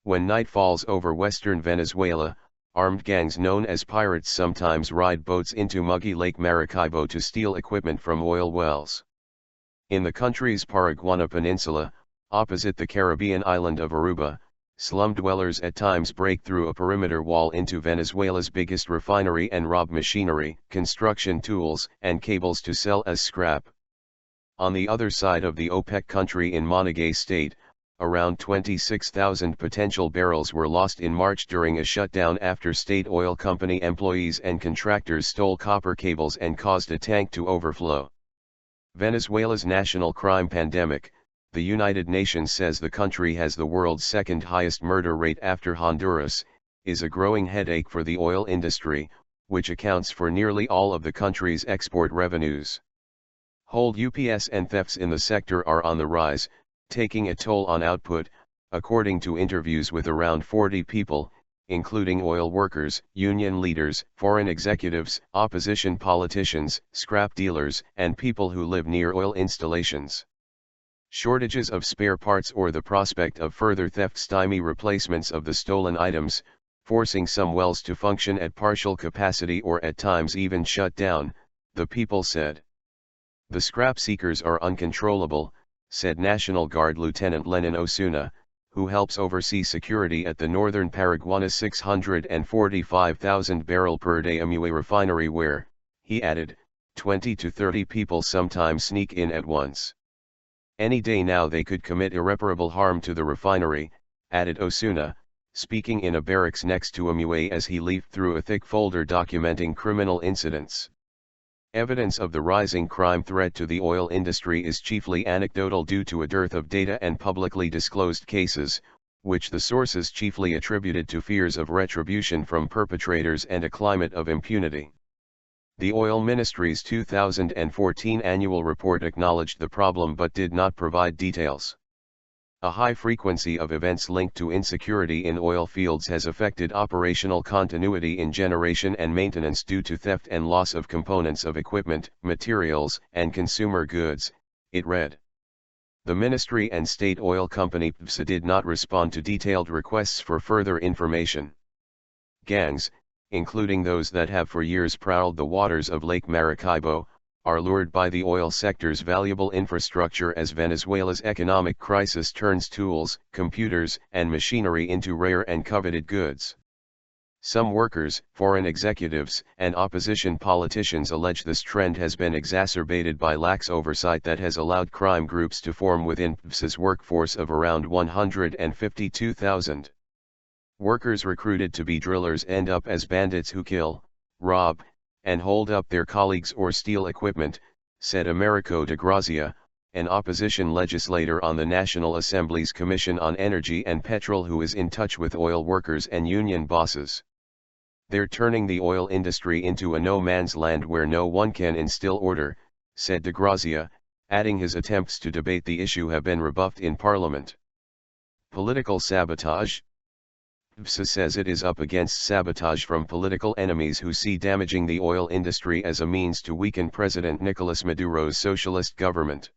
When night falls over western Venezuela, armed gangs known as pirates sometimes ride boats into muggy Lake Maracaibo to steal equipment from oil wells. In the country's Paraguana peninsula, opposite the Caribbean island of Aruba, slum dwellers at times break through a perimeter wall into Venezuela's biggest refinery and rob machinery, construction tools, and cables to sell as scrap. On the other side of the OPEC country in Monagas state, around 26,000 potential barrels were lost in March during a shutdown after state oil company employees and contractors stole copper cables and caused a tank to overflow. Venezuela's national crime pandemic. The United Nations says the country has the world's second highest murder rate after Honduras, is a growing headache for the oil industry, which accounts for nearly all of the country's export revenues. Hold ups and thefts in the sector are on the rise, taking a toll on output, according to interviews with around 40 people, including oil workers, union leaders, foreign executives, opposition politicians, scrap dealers, and people who live near oil installations. Shortages of spare parts or the prospect of further theft stymie replacements of the stolen items, forcing some wells to function at partial capacity or at times even shut down, the people said. The scrap seekers are uncontrollable, said National Guard Lieutenant Lenin Osuna, who helps oversee security at the northern Paraguana 645,000 barrel per day MUA refinery where, he added, 20 to 30 people sometimes sneak in at once. Any day now they could commit irreparable harm to the refinery, added Osuna, speaking in a barracks next to MUA as he leafed through a thick folder documenting criminal incidents. Evidence of the rising crime threat to the oil industry is chiefly anecdotal due to a dearth of data and publicly disclosed cases, which the sources chiefly attributed to fears of retribution from perpetrators and a climate of impunity. The Oil Ministry's 2014 annual report acknowledged the problem but did not provide details. A high frequency of events linked to insecurity in oil fields has affected operational continuity in generation and maintenance due to theft and loss of components of equipment, materials, and consumer goods, it read. The ministry and state oil company PPSA did not respond to detailed requests for further information. Gangs, including those that have for years prowled the waters of Lake Maracaibo, are lured by the oil sector's valuable infrastructure as Venezuela's economic crisis turns tools, computers, and machinery into rare and coveted goods. Some workers, foreign executives, and opposition politicians allege this trend has been exacerbated by lax oversight that has allowed crime groups to form within PPSA's workforce of around 152,000. Workers recruited to be drillers end up as bandits who kill, rob, and hold up their colleagues or steal equipment, said Americo de Grazia, an opposition legislator on the National Assembly's Commission on Energy and Petrol who is in touch with oil workers and union bosses. They're turning the oil industry into a no-man's land where no one can instill order, said de Grazia, adding his attempts to debate the issue have been rebuffed in Parliament. Political sabotage? PPSA says it is up against sabotage from political enemies who see damaging the oil industry as a means to weaken President Nicolas Maduro's socialist government.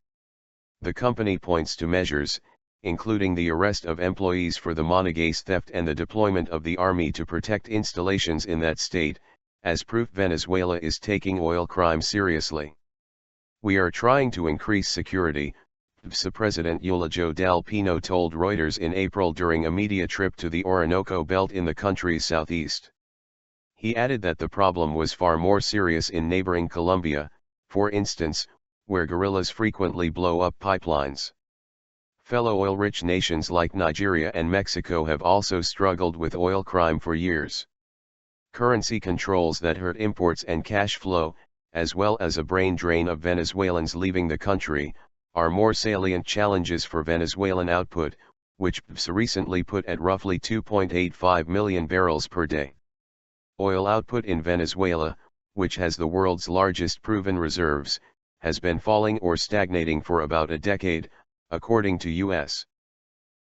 The company points to measures, including the arrest of employees for the Monagas theft and the deployment of the army to protect installations in that state, as proof Venezuela is taking oil crime seriously. We are trying to increase security, PPSA President Eulogio Del Pino told Reuters in April during a media trip to the Orinoco Belt in the country's southeast. He added that the problem was far more serious in neighboring Colombia, for instance, where guerrillas frequently blow up pipelines. Fellow oil-rich nations like Nigeria and Mexico have also struggled with oil crime for years. Currency controls that hurt imports and cash flow, as well as a brain drain of Venezuelans leaving the country, are more salient challenges for Venezuelan output, which PPSA recently put at roughly 2.85 million barrels per day. Oil output in Venezuela, which has the world's largest proven reserves, has been falling or stagnating for about a decade, according to U.S.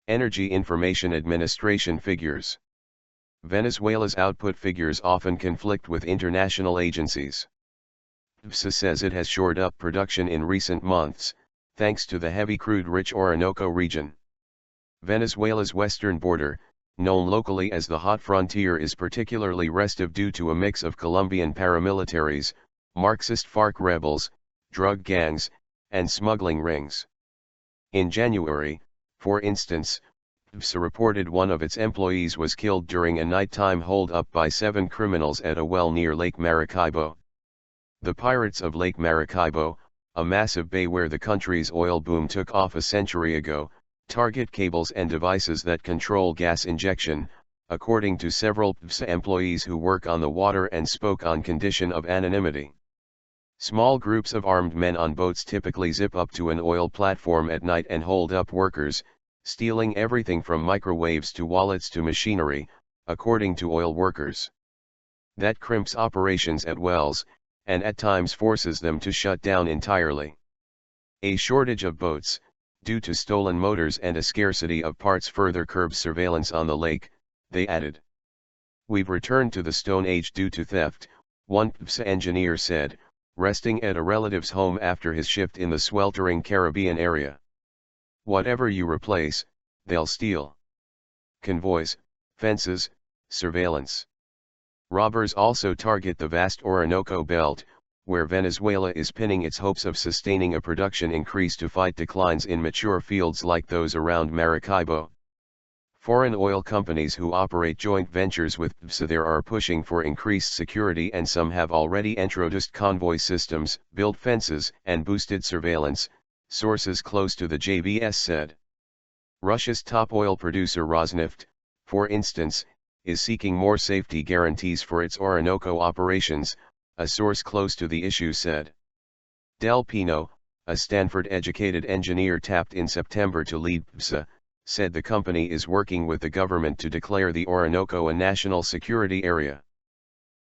Energy Information Administration figures. Venezuela's output figures often conflict with international agencies. PPSA says it has shored up production in recent months, thanks to the heavy crude-rich Orinoco region. Venezuela's western border, known locally as the Hot Frontier, is particularly restive due to a mix of Colombian paramilitaries, Marxist FARC rebels, drug gangs, and smuggling rings. In January, for instance, PSA reported one of its employees was killed during a nighttime hold-up by 7 criminals at a well near Lake Maracaibo. The pirates of Lake Maracaibo, a massive bay where the country's oil boom took off a century ago, target cables and devices that control gas injection, according to several PSA employees who work on the water and spoke on condition of anonymity. Small groups of armed men on boats typically zip up to an oil platform at night and hold up workers, stealing everything from microwaves to wallets to machinery, according to oil workers. That crimps operations at wells, and at times forces them to shut down entirely. A shortage of boats, due to stolen motors and a scarcity of parts, further curbs surveillance on the lake, they added. We've returned to the Stone Age due to theft, one PSA engineer said, resting at a relative's home after his shift in the sweltering Caribbean area. Whatever you replace, they'll steal. Convoys, fences, surveillance. Robbers also target the vast Orinoco Belt, where Venezuela is pinning its hopes of sustaining a production increase to fight declines in mature fields like those around Maracaibo. Foreign oil companies who operate joint ventures with PSA there are pushing for increased security, and some have already introduced convoy systems, built fences, and boosted surveillance, sources close to the JVS said. Russia's top oil producer Rosneft, for instance, is seeking more safety guarantees for its Orinoco operations, a source close to the issue said. Del Pino, a Stanford-educated engineer tapped in September to lead PSA, said the company is working with the government to declare the Orinoco a national security area.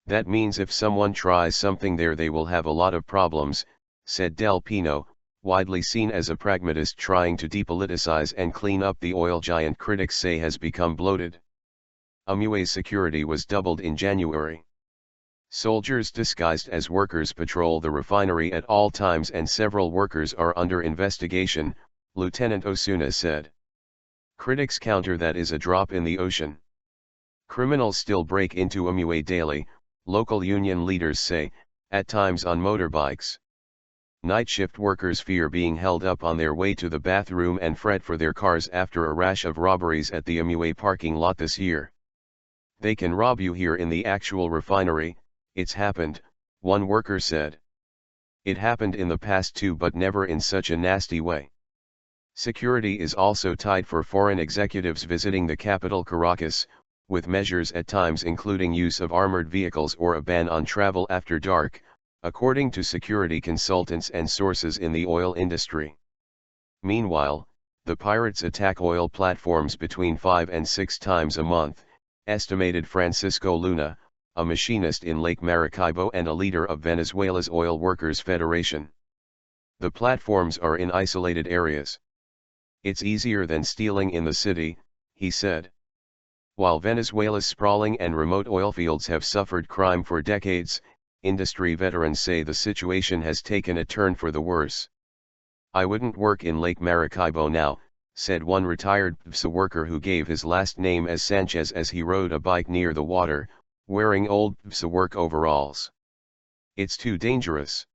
That means if someone tries something there they will have a lot of problems, said Del Pino, widely seen as a pragmatist trying to depoliticize and clean up the oil giant critics say has become bloated. UMUA's security was doubled in January. Soldiers disguised as workers patrol the refinery at all times and several workers are under investigation, Lieutenant Osuna said. Critics counter that is a drop in the ocean. Criminals still break into UMUA daily, local union leaders say, at times on motorbikes. Night shift workers fear being held up on their way to the bathroom and fret for their cars after a rash of robberies at the UMUA parking lot this year. They can rob you here in the actual refinery, it's happened, one worker said. It happened in the past too, but never in such a nasty way. Security is also tight for foreign executives visiting the capital Caracas, with measures at times including use of armored vehicles or a ban on travel after dark, according to security consultants and sources in the oil industry. Meanwhile, the pirates attack oil platforms between 5 and 6 times a month, estimated Francisco Luna, a machinist in Lake Maracaibo and a leader of Venezuela's Oil Workers Federation. The platforms are in isolated areas. It's easier than stealing in the city, he said. While Venezuela's sprawling and remote oil fields have suffered crime for decades, industry veterans say the situation has taken a turn for the worse. I wouldn't work in Lake Maracaibo now, said one retired PSA worker who gave his last name as Sanchez as he rode a bike near the water, wearing old PSA work overalls. It's too dangerous.